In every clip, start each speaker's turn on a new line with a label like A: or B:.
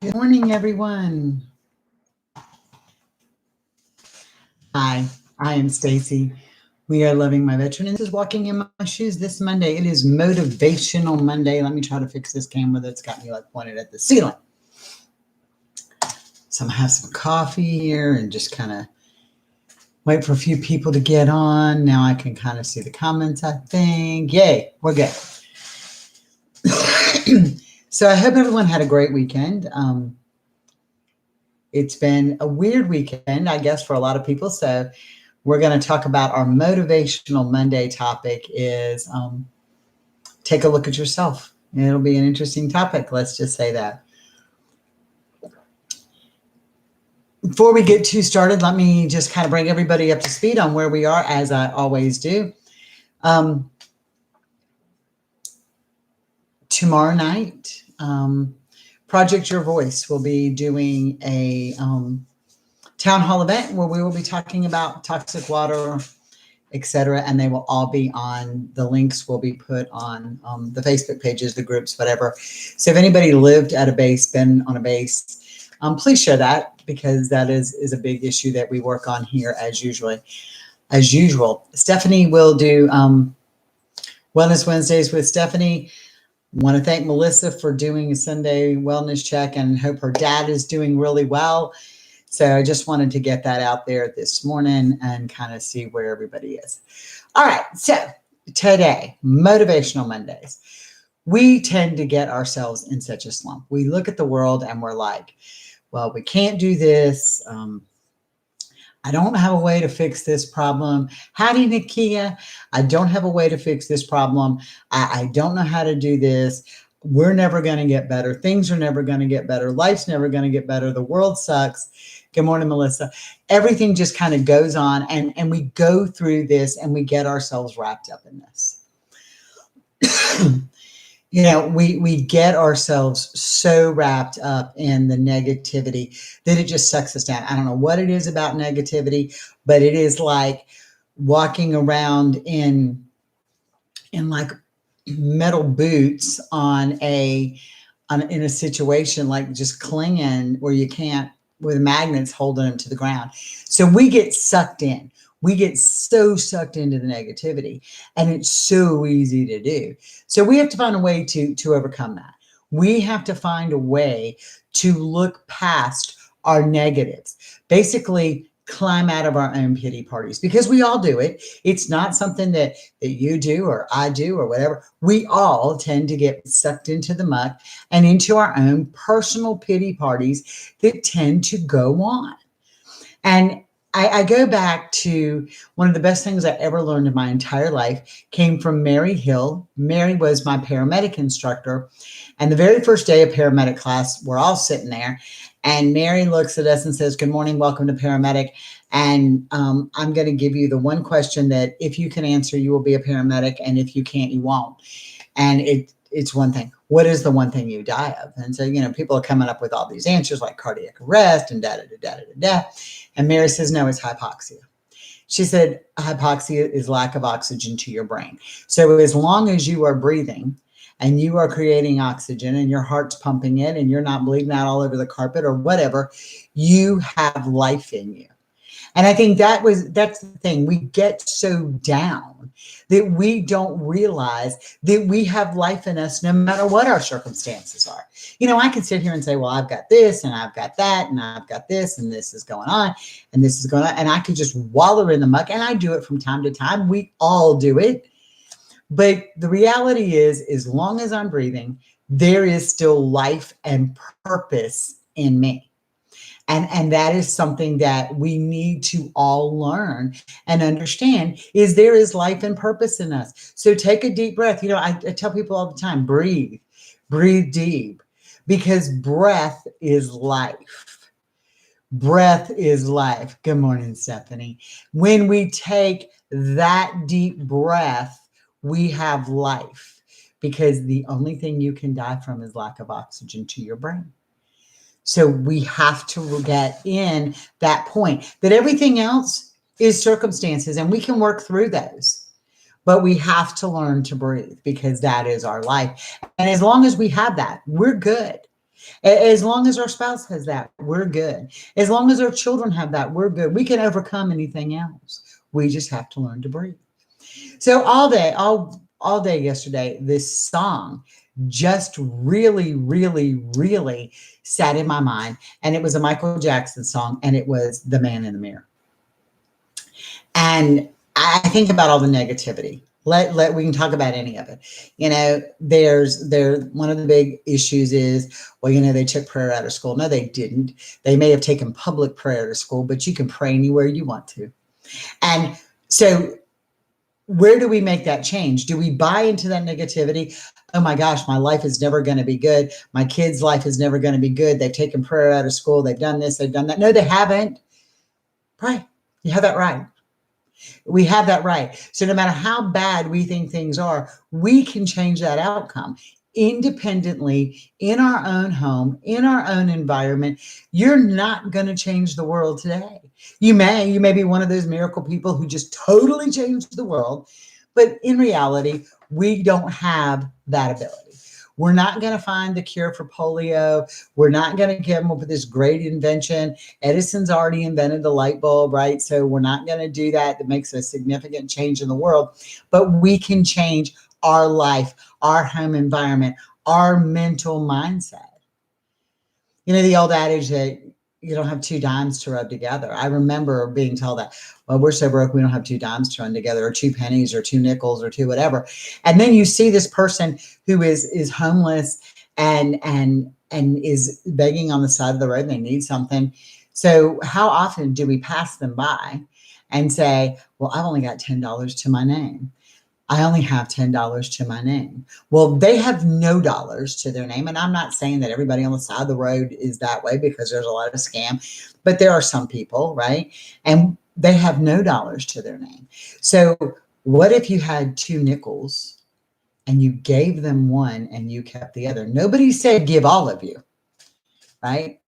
A: Good morning, everyone. Hi, I am Stacy. We are loving my veteran, and this is walking in my shoes this Monday. It is Motivational Monday. Let me try to fix this camera that's got me like pointed at the ceiling. So I'm gonna have some coffee here and just kind of wait for a few people to get on. Now I can kind of see the comments, I think. Yay, we're good. So I hope everyone had a great weekend. It's been a weird weekend, I guess, for a lot of people. So we're going to talk about our Motivational Monday topic is take a look at yourself. It'll be an interesting topic. Let's just say that. Before we get too started, let me just kind of bring everybody up to speed on where we are, as I always do. Tomorrow night, Project Your Voice will be doing a town hall event where we will be talking about toxic water, etc. And they will all be on, the links will be put on the Facebook pages, the groups, whatever. So if anybody lived at a base, been on a base, please share that, because that is a big issue that we work on here as usual. Stephanie will do Wellness Wednesdays with Stephanie. Want to thank Melissa for doing a Sunday wellness check and hope her dad is doing really well. So I just wanted to get that out there this morning and kind of see where everybody is. All right. So today, Motivational Mondays. We tend to get ourselves in such a slump. We look at the world and we're like, well, we can't do this. I don't have a way to fix this problem. Howdy, Nakia. I don't have a way to fix this problem. I don't know how to do this. We're never going to get better. Things are never going to get better. Life's never going to get better. The world sucks. Good morning, Melissa. Everything just kind of goes on, and we go through this and we get ourselves wrapped up in this. We get ourselves so wrapped up in the negativity that it just sucks us down. I don't know what it is about negativity, but it is like walking around in like metal boots in a situation, like just clinging where you can't, with magnets holding them to the ground. So we get sucked in. We get so sucked into the negativity, and it's so easy to do. So we have to find a way to overcome that. We have to find a way to look past our negatives, basically climb out of our own pity parties, because we all do it. It's not something that you do or I do or whatever. We all tend to get sucked into the muck and into our own personal pity parties that tend to go on. And I go back to one of the best things I ever learned in my entire life came from Mary Hill. Mary was my paramedic instructor. And the very first day of paramedic class, we're all sitting there. And Mary looks at us and says, "Good morning, welcome to paramedic. And I'm going to give you the one question that if you can answer, you will be a paramedic. And if you can't, you won't." And it's one thing. What is the one thing you die of? And so, people are coming up with all these answers like cardiac arrest and da-da-da-da-da-da. And Mary says, no, it's hypoxia. She said, hypoxia is lack of oxygen to your brain. So as long as you are breathing and you are creating oxygen and your heart's pumping it and you're not bleeding out all over the carpet or whatever, you have life in you. And I think that's the thing. We get so down that we don't realize that we have life in us no matter what our circumstances are. I can sit here and say, well, I've got this and I've got that and I've got this and this is going on and this is going on. And I can just wallow in the muck, and I do it from time to time. We all do it. But the reality is, as long as I'm breathing, there is still life and purpose in me. And that is something that we need to all learn and understand, is there is life and purpose in us. So take a deep breath. I tell people all the time, breathe deep, because breath is life. Breath is life. Good morning, Stephanie. When we take that deep breath, we have life, because the only thing you can die from is lack of oxygen to your brain. So we have to get in that point that everything else is circumstances, and we can work through those. But we have to learn to breathe, because that is our life. And as long as we have that, we're good. As long as our spouse has that, we're good. As long as our children have that, we're good. We can overcome anything else. We just have to learn to breathe. So all day yesterday, this song just really, really, really sat in my mind. And it was a Michael Jackson song, and it was The Man in the Mirror. And I think about all the negativity. Let we can talk about any of it. There one of the big issues is, well, they took prayer out of school. No, they didn't. They may have taken public prayer to school, but you can pray anywhere you want to. And so where do we make that change? Do we buy into that negativity? Oh my gosh, my life is never going to be good. My kid's life is never going to be good. They've taken prayer out of school. They've done this, they've done that. No, they haven't. Pray. You have that right. We have that right. So no matter how bad we think things are, we can change that outcome independently in our own home, in our own environment. You're not going to change the world today. You may be one of those miracle people who just totally changed the world, but in reality, we don't have that ability. We're not going to find the cure for polio. We're not going to come up with this great invention. Edison's already invented the light bulb, right? So we're not going to do that. That makes a significant change in the world, but we can change our life, our home environment, our mental mindset. The old adage that you don't have two dimes to rub together. I remember being told that, well, we're so broke, we don't have two dimes to run together, or two pennies, or two nickels, or two whatever. And then you see this person who is homeless and is begging on the side of the road, and they need something. So how often do we pass them by and say, well, I've only got $10 to my name. I only have $10 to my name. Well, they have no dollars to their name. And I'm not saying that everybody on the side of the road is that way, because there's a lot of scam, but there are some people, right? And they have no dollars to their name. So what if you had two nickels and you gave them one and you kept the other? Nobody said give all of you, right?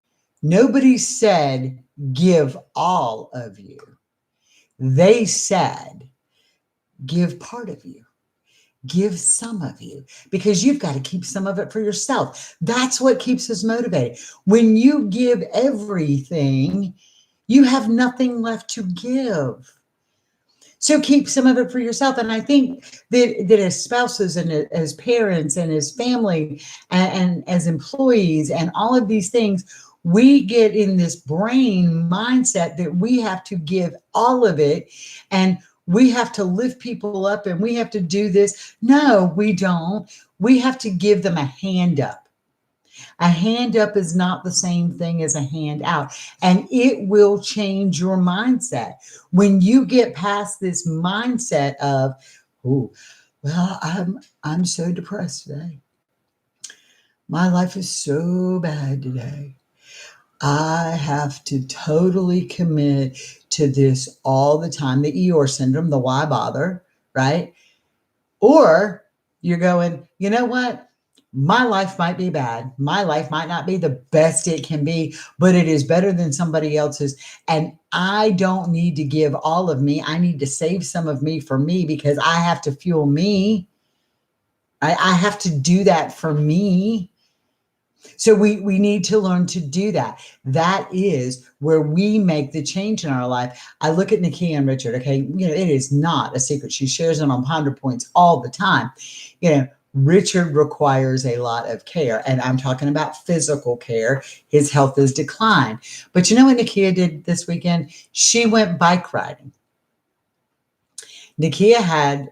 A: Nobody said give all of you. They said give part of you. Give some of you, because you've got to keep some of it for yourself. That's what keeps us motivated. When you give everything, you have nothing left to give. So keep some of it for yourself. And I think that as spouses and as parents and as family and as employees and all of these things, we get in this brain mindset that we have to give all of it, and we have to lift people up, and we have to do this. No, we don't. We have to give them a hand up. A hand up is not the same thing as a hand out, and it will change your mindset. When you get past this mindset of, oh, well, I'm so depressed today. My life is so bad today. I have to totally commit to this all the time. The Eeyore syndrome, the why bother, right? Or you're going, you know what? My life might be bad. My life might not be the best it can be, but it is better than somebody else's. And I don't need to give all of me. I need to save some of me for me, because I have to fuel me. I have to do that for me. So we need to learn to do that. That is where we make the change in our life. I look at Nakia and Richard, okay? It is not a secret. She shares them on Ponder Points all the time. Richard requires a lot of care, and I'm talking about physical care. His health has declined. But you know what Nakia did this weekend? She went bike riding. Nakia had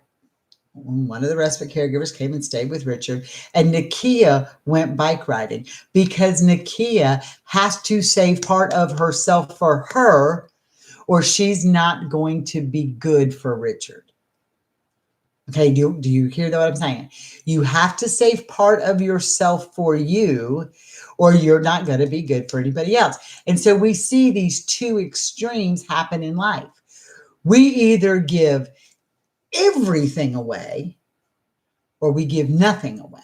A: one of the respite caregivers came and stayed with Richard, and Nakia went bike riding, because Nakia has to save part of herself for her, or she's not going to be good for Richard. Okay, do you hear what I'm saying? You have to save part of yourself for you, or you're not going to be good for anybody else. And so we see these two extremes happen in life. We either give everything away, or we give nothing away.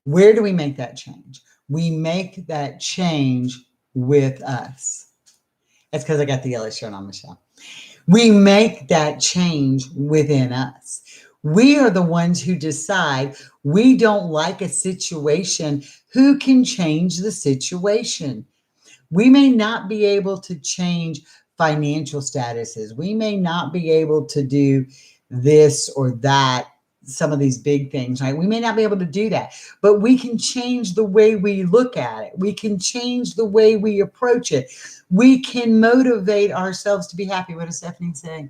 A: Where do we make that change? We make that change with us. That's because I got the yellow shirt on, Michelle. We make that change within us. We are the ones who decide we don't like a situation. Who can change the situation? We may not be able to change financial statuses. We may not be able to do this or that, some of these big things, right? We may not be able to do that, but we can change the way we look at it. We can change the way we approach it. We can motivate ourselves to be happy. What does Stephanie say?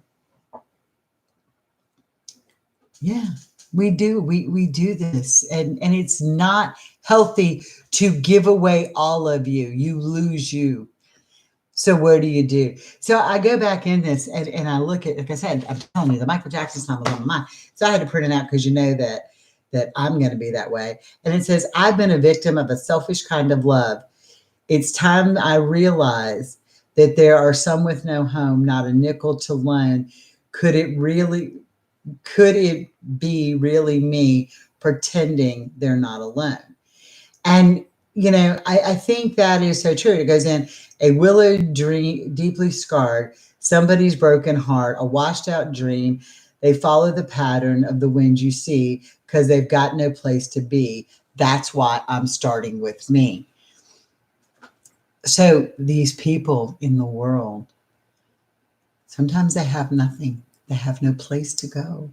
A: Yeah, we do. We do this, and it's not healthy to give away all of you. You lose you. So what do you do? So I go back in this and I look at, like I said, I'm telling you, the Michael Jackson song was on my mind. So I had to print it out because you know that I'm going to be that way. And it says, I've been a victim of a selfish kind of love. It's time I realize that there are some with no home, not a nickel to loan. Could it really, could it be really me pretending they're not alone? And, I think that is so true. It goes in a willowed dream, deeply scarred, somebody's broken heart, a washed out dream. They follow the pattern of the wind you see because they've got no place to be. That's why I'm starting with me. So these people in the world, sometimes they have nothing. They have no place to go.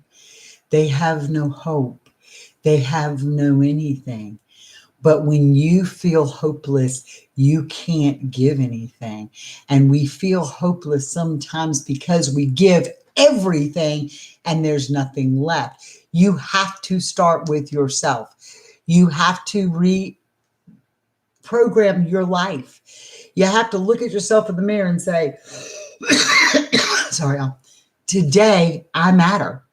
A: They have no hope. They have no anything. But when you feel hopeless, you can't give anything. And we feel hopeless sometimes because we give everything and there's nothing left. You have to start with yourself. You have to reprogram your life. You have to look at yourself in the mirror and say, sorry, today I matter.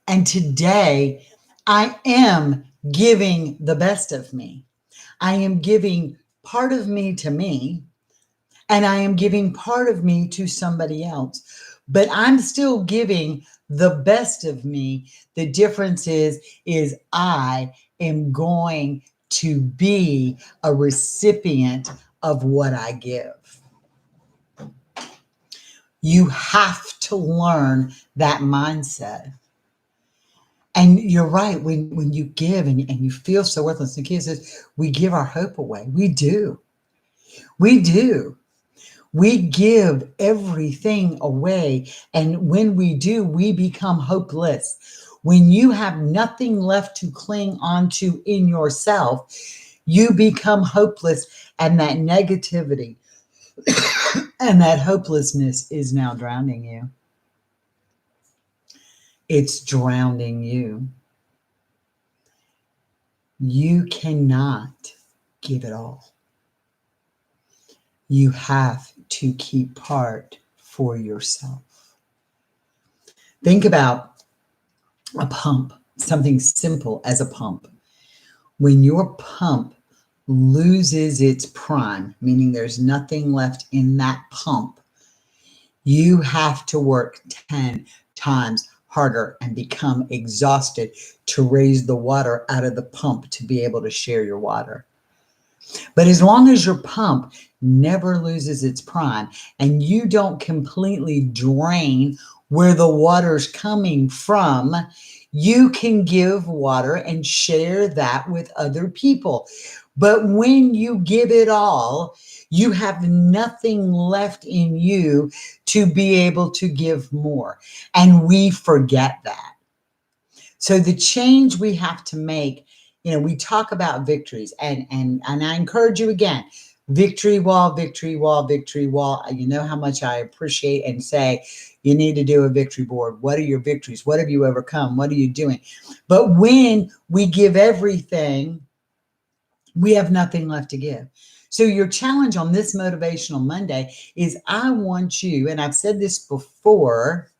A: And today I am giving the best of me. I am giving part of me, and I am giving part of me to somebody else. But I'm still giving the best of me. The difference is I am going to be a recipient of what I give. You have to learn that mindset. And you're right, when you give and you feel so worthless, the kid says, we give our hope away. We do. We do. We give everything away. And when we do, we become hopeless. When you have nothing left to cling onto in yourself, you become hopeless. And that negativity and that hopelessness is now drowning you. It's drowning you. You cannot give it all. You have to keep part for yourself. Think about a pump, something simple as a pump. When your pump loses its prime, meaning there's nothing left in that pump, you have to work 10 times harder and become exhausted to raise the water out of the pump to be able to share your water. But as long as your pump never loses its prime and you don't completely drain where the water's coming from, you can give water and share that with other people. But when you give it all, you have nothing left in you to be able to give more. And we forget that. So the change we have to make, we talk about victories and I encourage you again, victory wall, victory wall, victory wall. You know how much I appreciate and say, you need to do a victory board. What are your victories? What have you overcome? What are you doing? But when we give everything, we have nothing left to give. So your challenge on this Motivational Monday is I want you, and I've said this before,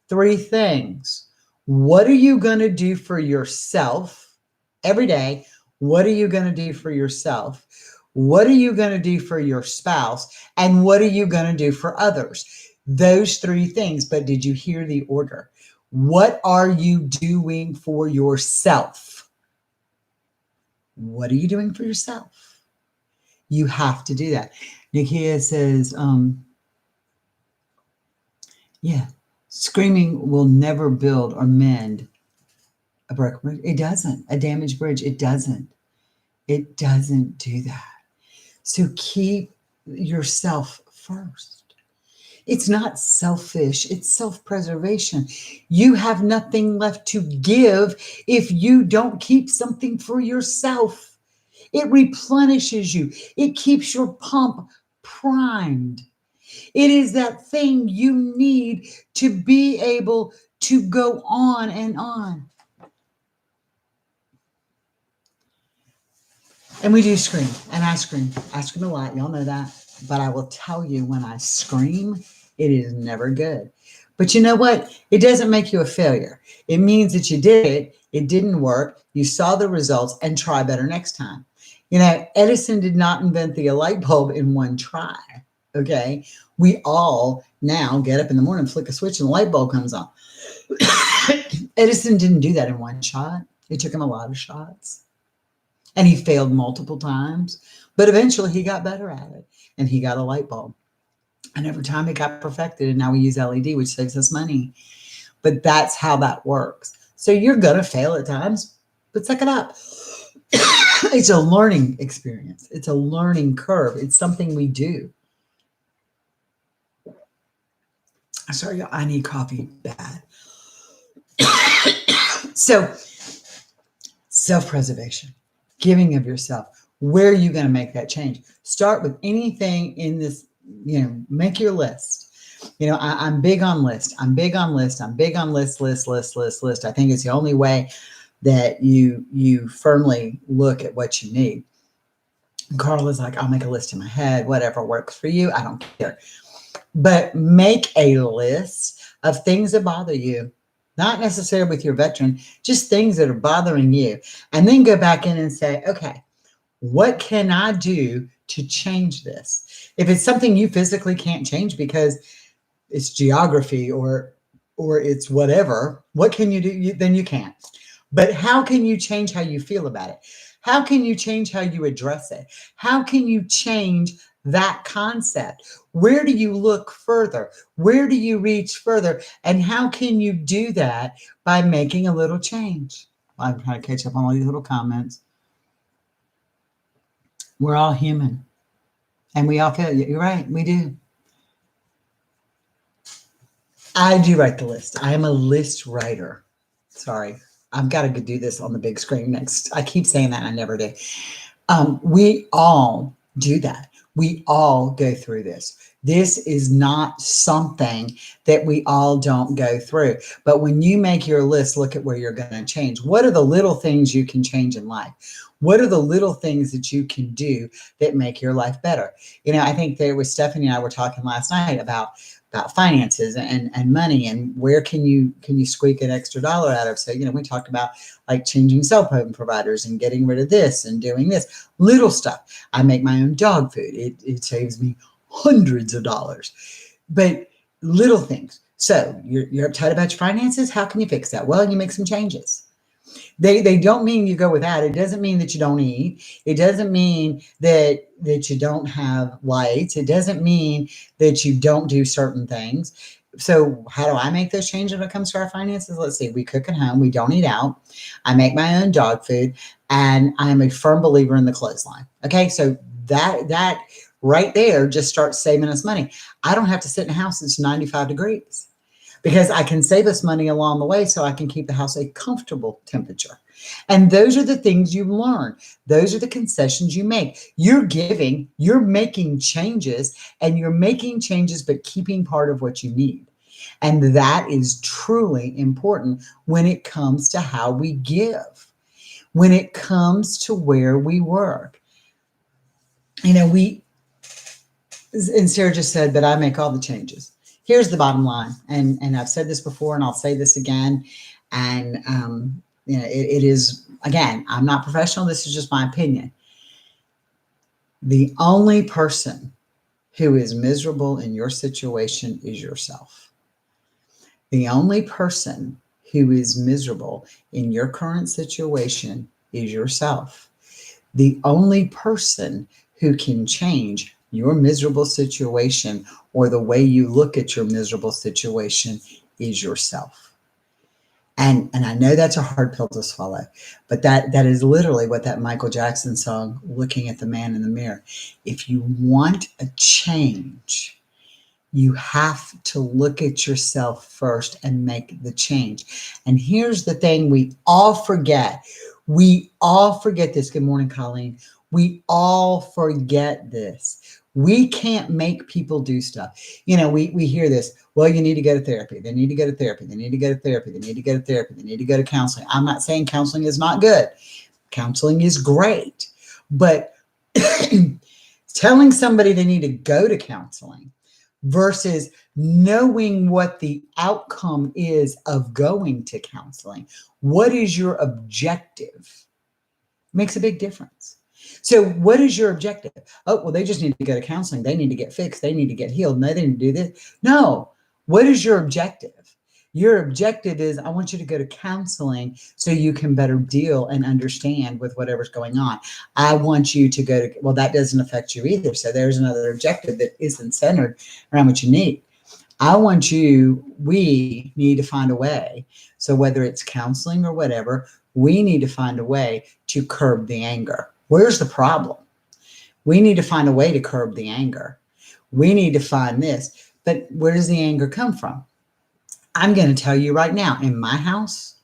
A: three things. What are you going to do for yourself every day? What are you going to do for yourself? What are you going to do for your spouse? And what are you going to do for others? Those three things. But did you hear the order? What are you doing for yourself? What are you doing for yourself? You have to do that. Nikia says, Yeah. Screaming will never build or mend a broken bridge. It doesn't. A damaged bridge. It doesn't. It doesn't do that. So keep yourself first. It's not selfish, it's self preservation. You have nothing left to give if you don't keep something for yourself. It replenishes you, it keeps your pump primed. It is that thing you need to be able to go on and on. And we do scream, and I scream. I scream a lot. Y'all know that. But I will tell you, when I scream, it is never good. But you know what? It doesn't make you a failure. It means that you did it, it didn't work, you saw the results, and try better next time. You know, Edison did not invent the light bulb in one try. Okay. We all now get up in the morning, flick a switch, and the light bulb comes on. Edison didn't do that in one shot. It took him a lot of shots. And he failed multiple times, but eventually he got better at it and he got a light bulb. And over time it got perfected, and now we use LED, which saves us money. But that's how that works. So you're going to fail at times, but suck it up. It's a learning experience. It's a learning curve. It's something we do. Sorry, I need coffee bad. So self-preservation, giving of yourself. Where are you going to make that change? Start with anything in this, make your list. I'm big on list. I'm big on list. I'm big on list. I think it's the only way that you firmly look at what you need. Carla's like, I'll make a list in my head, whatever works for you. I don't care. But make a list of things that bother you. Not necessarily with your veteran, just things that are bothering you. And then go back in and say, okay, what can I do to change this? If it's something you physically can't change because it's geography or it's whatever, what can you do? Then you can't. But how can you change how you feel about it? How can you change how you address it? How can you change that concept? Where do you look further? Where do you reach further? And how can you do that by making a little change? I'm trying to catch up on all these little comments. We're all human. And we all feel, you're right, we do. I do write the list. I am a list writer. Sorry, I've got to do this on the big screen next. I keep saying that, and I never do. We all do that. We all go through this. This is not something that we all don't go through. But when you make your list, look at where you're going to change. What are the little things you can change in life? What are the little things that you can do that make your life better? I think there was Stephanie and I were talking last night about finances and money, and where can you squeak an extra dollar out of. So, we talked about like changing cell phone providers and getting rid of this and doing this little stuff. I make my own dog food. It saves me hundreds of dollars, but little things. So you're uptight about your finances. How can you fix that? Well, you make some changes. They don't mean you go without. It doesn't mean that you don't eat. It doesn't mean that you don't have lights. It doesn't mean that you don't do certain things. So how do I make those changes when it comes to our finances? Let's see. We cook at home. We don't eat out. I make my own dog food, and I am a firm believer in the clothesline. Okay, so that right there just starts saving us money. I don't have to sit in a house that's 95 degrees. Because I can save us money along the way, so I can keep the house a comfortable temperature. And those are the things you learn. Those are the concessions you make. You're giving, you're making changes, and you're making changes, but keeping part of what you need. And that is truly important when it comes to how we give, when it comes to where we work. And Sarah just said, but I make all the changes. Here's the bottom line, and I've said this before, and I'll say this again. And it is, again, I'm not professional. This is just my opinion. The only person who is miserable in your situation is yourself. The only person who is miserable in your current situation is yourself. The only person who can change Your miserable situation, or the way you look at your miserable situation, is yourself. And I know that's a hard pill to swallow, but that is literally what that Michael Jackson song, Looking at the Man in the Mirror. If you want a change, you have to look at yourself first and make the change. And here's the thing we all forget. We all forget this. Good morning, Colleen. We all forget this. We can't make people do stuff. We hear this. Well, you need to go to therapy. They need to go to therapy. They need to go to therapy. They need to go to therapy. They need to go to counseling. I'm not saying counseling is not good. Counseling is great. But telling somebody they need to go to counseling versus knowing what the outcome is of going to counseling. What is your objective? Makes a big difference. So what is your objective? Oh, well, they just need to go to counseling. They need to get fixed. They need to get healed. No, they need to do this. No. What is your objective? Your objective is, I want you to go to counseling so you can better deal and understand with whatever's going on. I want you to go to, well, that doesn't affect you either. So there's another objective that isn't centered around what you need. We need to find a way. So whether it's counseling or whatever, we need to find a way to curb the anger. Where's the problem? We need to find a way to curb the anger. We need to find this. But where does the anger come from? I'm going to tell you right now, in my house,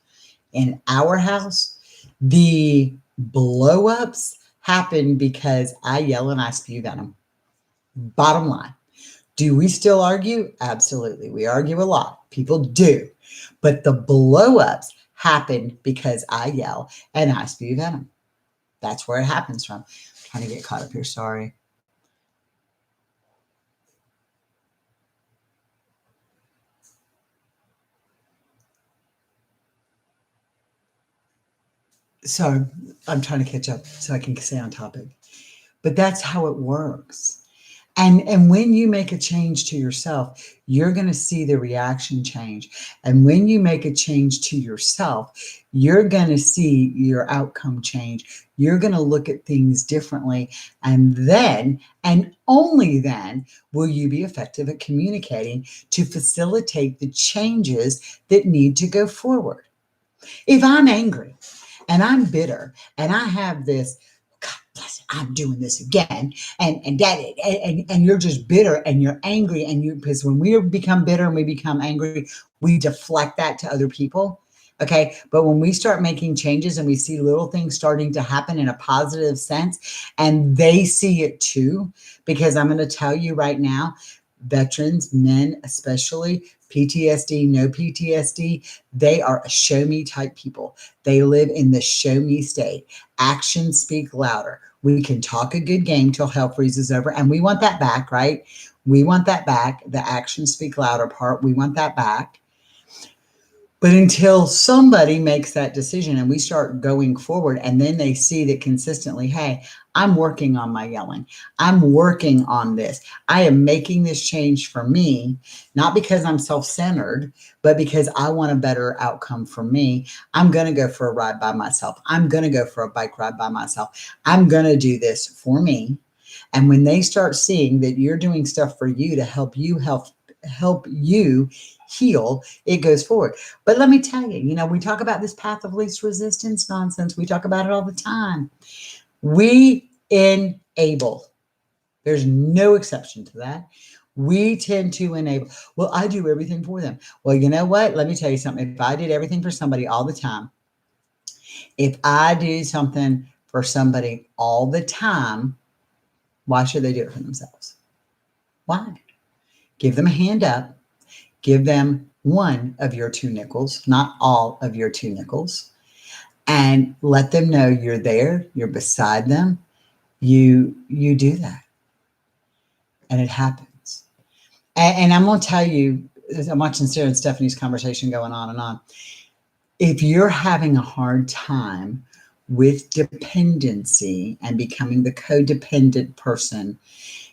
A: in our house, the blow-ups happen because I yell and I spew venom. Bottom line. Do we still argue? Absolutely. We argue a lot. People do. But the blow-ups happen because I yell and I spew venom. That's where it happens from. I'm trying to get caught up here. Sorry. So I'm trying to catch up so I can stay on topic. But that's how it works. And when you make a change to yourself, you're going to see the reaction change. And when you make a change to yourself, you're going to see your outcome change. You're going to look at things differently. And then, and only then, will you be effective at communicating to facilitate the changes that need to go forward. If I'm angry and I'm bitter and I have this, God bless it, I'm doing this again, and you're just bitter and you're angry, because when we become bitter and we become angry, we deflect that to other people. Okay. But when we start making changes and we see little things starting to happen in a positive sense, and they see it too, because I'm going to tell you right now, veterans, men especially, PTSD, no PTSD, they are a show me type people. They live in the show me state. Actions speak louder. We can talk a good game till hell freezes over, and we want that back, right? We want that back. The actions speak louder part, we want that back. But until somebody makes that decision and we start going forward, and then they see that consistently, hey, I'm working on my yelling. I'm working on this. I am making this change for me, not because I'm self-centered, but because I want a better outcome for me. I'm going to go for a ride by myself. I'm going to go for a bike ride by myself. I'm going to do this for me. And when they start seeing that you're doing stuff for you to help you heal, it goes forward. But let me tell you, we talk about this path of least resistance nonsense. We talk about it all the time. We enable. There's no exception to that. We tend to enable. Well, I do everything for them. Well, you know what? Let me tell you something. If I did everything for somebody all the time, if I do something for somebody all the time, why should they do it for themselves? Why? Give them a hand up. Give them one of your 2 nickels, not all of your 2 nickels, and let them know you're there, you're beside them. You do that, and it happens. And I'm going to tell you, I'm watching Sarah and Stephanie's conversation going on and on. If you're having a hard time with dependency and becoming the codependent person,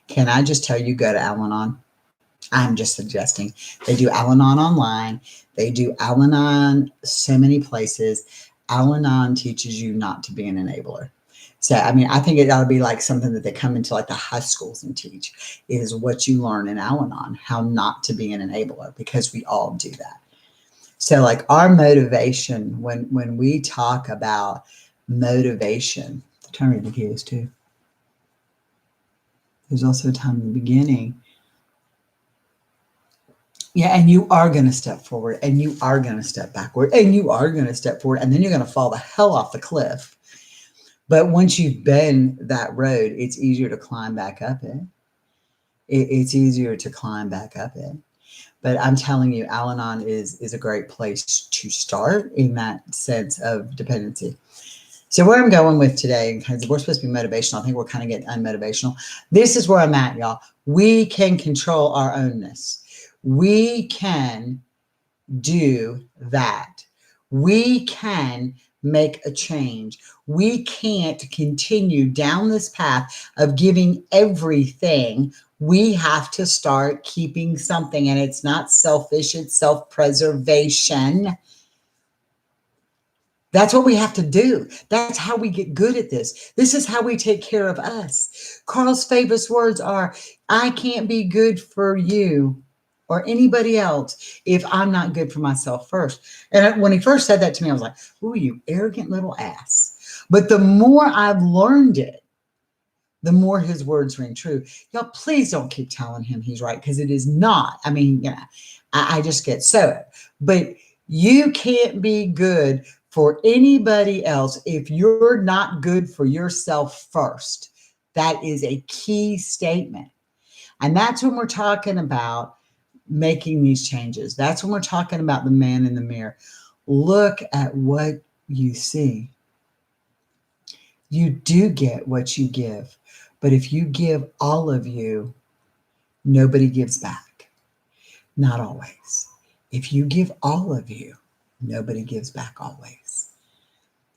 A: can I just tell you, go to Al-Anon? I'm just suggesting. They do Al-Anon online. They do Al-Anon so many places. Al-Anon teaches you not to be an enabler. So, I mean, I think it ought to be like something that they come into like the high schools and teach is what you learn in Al-Anon, how not to be an enabler, because we all do that. So, like our motivation, when we talk about motivation, turn me the keys too. There's also a time in the beginning. Yeah, and you are going to step forward, and you are going to step backward, and you are going to step forward, and then you're going to fall the hell off the cliff. But once you've been that road, it's easier to climb back up it. It's easier to climb back up it. But I'm telling you, Al-Anon is a great place to start in that sense of dependency. So where I'm going with today, because we're supposed to be motivational, I think we're kind of getting unmotivational. This is where I'm at, y'all. We can control our ownness. We can do that. We can make a change. We can't continue down this path of giving everything. We have to start keeping something, and it's not selfish, it's self-preservation. That's what we have to do. That's how we get good at this. This is how we take care of us. Carl's famous words are, I can't be good for you or anybody else if I'm not good for myself first. And when he first said that to me, I was like, ooh, you arrogant little ass. But the more I've learned it, the more his words ring true. Y'all, please don't keep telling him he's right, because it is not. I mean, you know, I just get so. But you can't be good for anybody else if you're not good for yourself first. That is a key statement. And that's when we're talking about making these changes. That's when we're talking about the man in the mirror. Look at what you see. You do get what you give. But if you give all of you, nobody gives back. Not always. If you give all of you, nobody gives back always.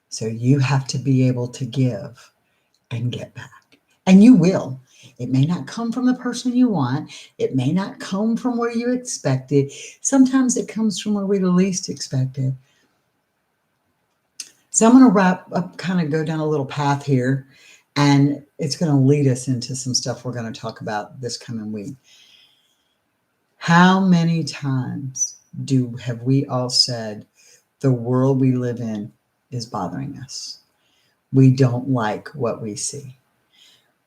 A: So you have to be able to give and get back. And you will. It may not come from the person you want. It may not come from where you expect it. Sometimes it comes from where we the least expect it. So I'm going to wrap up, kind of go down a little path here, and it's going to lead us into some stuff we're going to talk about this coming week. How many times have we all said the world we live in is bothering us? We don't like what we see.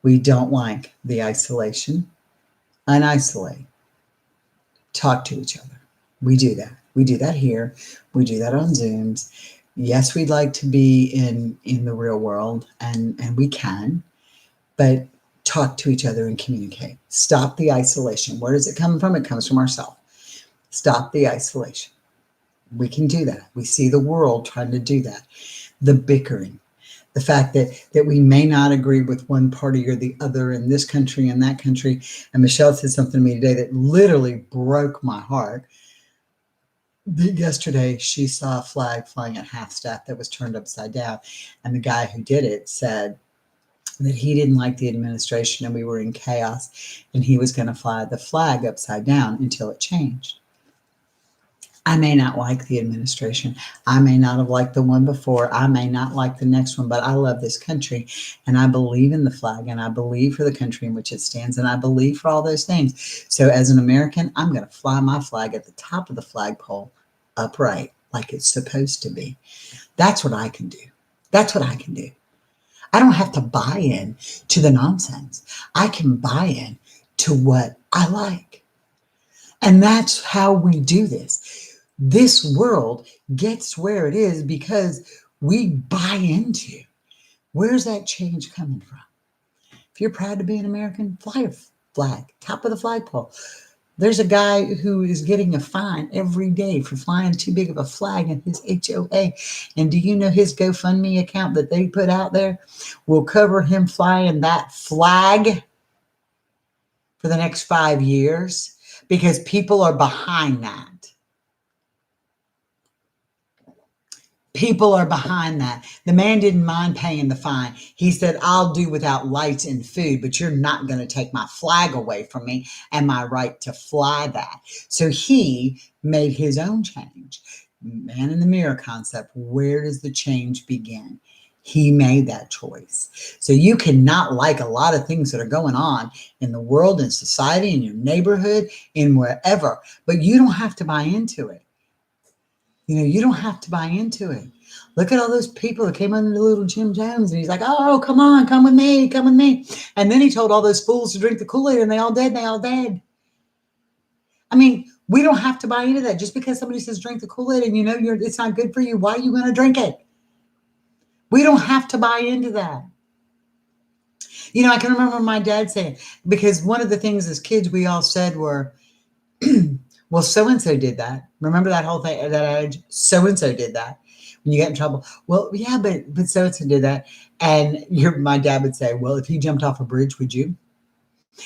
A: We don't like the isolation. Unisolate. Talk to each other. We do that. We do that here. We do that on Zooms. Yes, we'd like to be in the real world, and we can, but talk to each other and communicate. Stop the isolation. Where does it come from? It comes from ourselves. Stop the isolation. We can do that. We see the world trying to do that. The bickering. The fact that we may not agree with one party or the other in this country and that country. And Michelle said something to me today that literally broke my heart. Yesterday, she saw a flag flying at half-staff that was turned upside down. And the guy who did it said that he didn't like the administration and we were in chaos. And he was going to fly the flag upside down until it changed. I may not like the administration. I may not have liked the one before. I may not like the next one, but I love this country and I believe in the flag and I believe for the country in which it stands and I believe for all those things. So as an American, I'm going to fly my flag at the top of the flagpole upright like it's supposed to be. That's what I can do. That's what I can do. I don't have to buy in to the nonsense. I can buy in to what I like. And that's how we do this. This world gets where it is because we buy into. Where's that change coming from? If you're proud to be an American, fly a flag, top of the flagpole. There's a guy who is getting a fine every day for flying too big of a flag in his HOA. And do you know his GoFundMe account that they put out there will cover him flying that flag for the next 5 years? Because people are behind that. People are behind that. The man didn't mind paying the fine. He said, I'll do without lights and food, but you're not going to take my flag away from me and my right to fly that. So he made his own change. Man in the mirror concept. Where does the change begin? He made that choice. So you cannot like a lot of things that are going on in the world, in society, in your neighborhood, in wherever, but you don't have to buy into it. You don't have to buy into it. Look at all those people that came under the little Jim Jones, and he's like, oh, come on, come with me, come with me. And then he told all those fools to drink the Kool-Aid, and they all did, they all dead. I mean, we don't have to buy into that. Just because somebody says drink the Kool-Aid and it's not good for you, why are you going to drink it? We don't have to buy into that. I can remember my dad saying, because one of the things as kids we all said were, well, so-and-so did that. Remember that whole thing, that adage, so-and-so did that. When you get in trouble, well, yeah, but so-and-so did that. And my dad would say, well, if he jumped off a bridge, would you?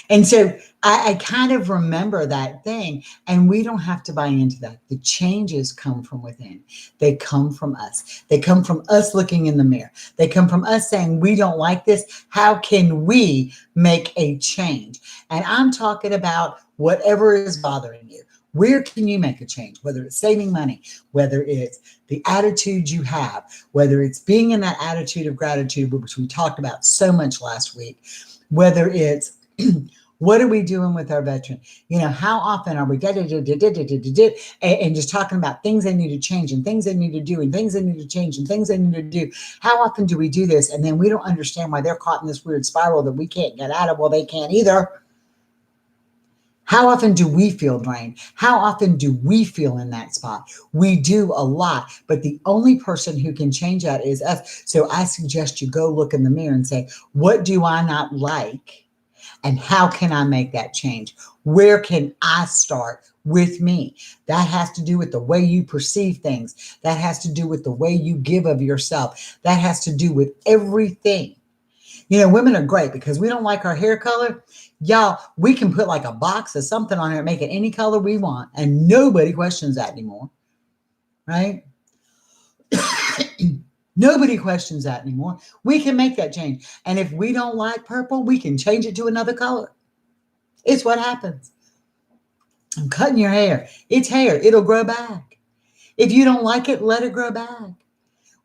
A: And so I kind of remember that thing, and we don't have to buy into that. The changes come from within. They come from us. They come from us looking in the mirror. They come from us saying, we don't like this. How can we make a change? And I'm talking about whatever is bothering you. Where can you make a change? Whether it's saving money, whether it's the attitude you have, whether it's being in that attitude of gratitude, which we talked about so much last week, whether it's what are we doing with our veteran? How often are we and just talking about things they need to change and things they need to do and things they need to change and things they need to do? How often do we do this? And then we don't understand why they're caught in this weird spiral that we can't get out of. Well, they can't either. How often do we feel drained? How often do we feel in that spot? We do a lot, but the only person who can change that is us. So I suggest you go look in the mirror and say, what do I not like? And how can I make that change? Where can I start with me? That has to do with the way you perceive things. That has to do with the way you give of yourself. That has to do with everything. Women are great because we don't like our hair color. Y'all, we can put like a box of something on it and make it any color we want. And nobody questions that anymore, right? Nobody questions that anymore. We can make that change. And if we don't like purple, we can change it to another color. It's what happens. I'm cutting your hair. It's hair. It'll grow back. If you don't like it, let it grow back.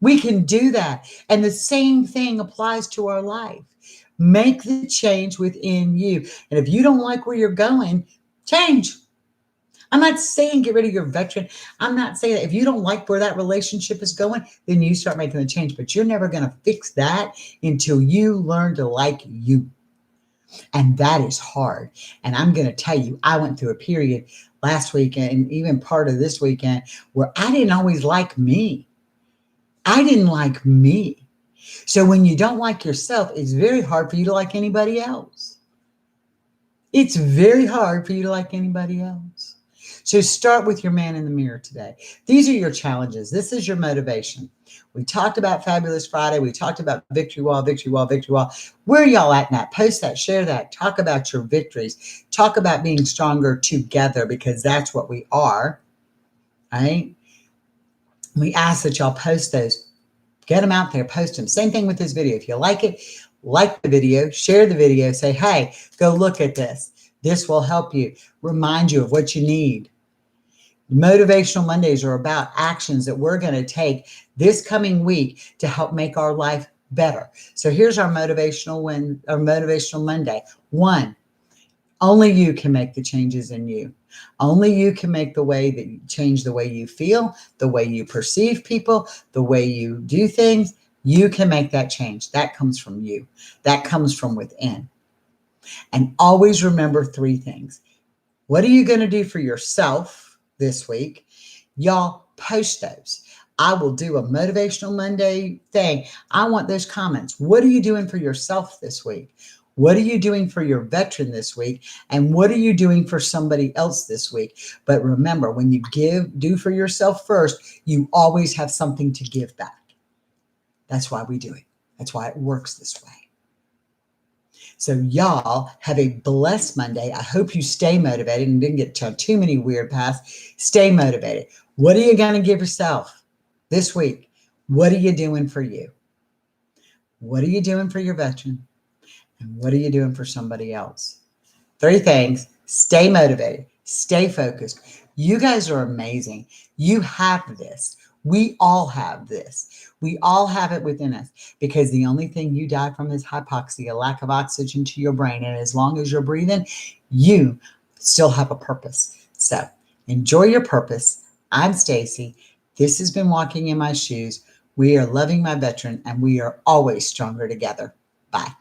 A: We can do that. And the same thing applies to our life. Make the change within you. And if you don't like where you're going, change. I'm not saying get rid of your veteran. I'm not saying that if you don't like where that relationship is going, then you start making the change. But you're never going to fix that until you learn to like you. And that is hard. And I'm going to tell you, I went through a period last weekend and even part of this weekend where I didn't always like me. I didn't like me. So when you don't like yourself, it's very hard for you to like anybody else. It's very hard for you to like anybody else. So start with your man in the mirror today. These are your challenges. This is your motivation. We talked about Fabulous Friday. We talked about Victory Wall, Victory Wall, Victory Wall. Where are y'all at in that? Post that, share that. Talk about your victories. Talk about being stronger together because that's what we are, right? We ask that y'all post those. Get them out there, post them. Same thing with this video. If you like it, like the video, share the video, say, hey, go look at this. This will help you, remind you of what you need. Motivational Mondays are about actions that we're going to take this coming week to help make our life better. So here's our motivational Monday. 1, only you can make the changes in you. Only you can make the way that you change the way you feel, the way you perceive people, the way you do things. You can make that change. That comes from you. That comes from within. And always remember 3 things. What are you going to do for yourself this week? Y'all post those. I will do a Motivational Monday thing. I want those comments. What are you doing for yourself this week? What are you doing for your veteran this week? And what are you doing for somebody else this week? But remember, when you do for yourself first, you always have something to give back. That's why we do it. That's why it works this way. So y'all have a blessed Monday. I hope you stay motivated and didn't get too many weird paths. Stay motivated. What are you going to give yourself this week? What are you doing for you? What are you doing for your veteran? And what are you doing for somebody else? 3 things. Stay motivated. Stay focused. You guys are amazing. You have this. We all have this. We all have it within us because the only thing you die from is hypoxia, lack of oxygen to your brain. And as long as you're breathing, you still have a purpose. So enjoy your purpose. I'm Stacy. This has been Walking in My Shoes. We are Loving My Veteran, and we are always stronger together. Bye.